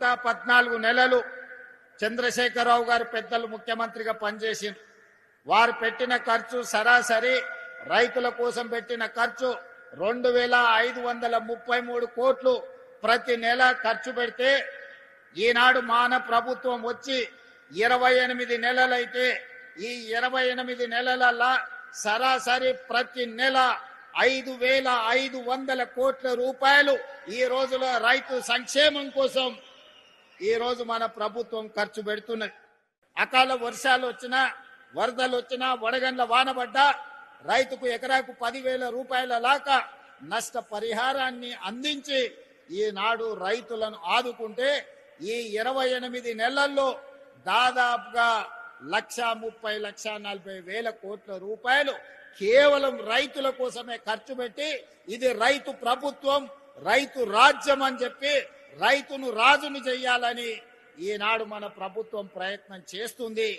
114 నెలలు చంద్రశేఖరరావు గారు పెద్దలు ముఖ్యమంత్రిగా పనిచేసిండ్రు. వారు పెట్టిన ఖర్చు సరాసరి రైతుల కోసం పెట్టిన ఖర్చు 2533 కోట్లు ప్రతి నెల ఖర్చు పెడితే, ఈనాడు మాన ప్రభుత్వం వచ్చి 28 నెలలైతే ఈ 28 నెలలల్లా సరాసరి ప్రతి నెల 5500 కోట్ల రూపాయలు ఈ రోజులో రైతు సంక్షేమం కోసం ఈ రోజు మన ప్రభుత్వం ఖర్చు పెడుతున్నది. అకాల వర్షాలు వచ్చినా, వరదలు వచ్చినా, వడగండ్ల వాన పడ్డా రైతుకు ఎకరాకు 10,000 రూపాయల దాకా నష్ట పరిహారాన్ని అందించి ఈనాడు రైతులను ఆదుకుంటే, ఈ 28 నెలల్లో దాదాపుగా 1,30,40,000 కోట్ల రూపాయలు కేవలం రైతుల కోసమే ఖర్చు పెట్టి, ఇది రైతు ప్రభుత్వం, రైతు రాజ్యం అని చెప్పి రైతును రాజును చెయ్యాలని ఈనాడు మన ప్రభుత్వం ప్రయత్నం చేస్తుంది.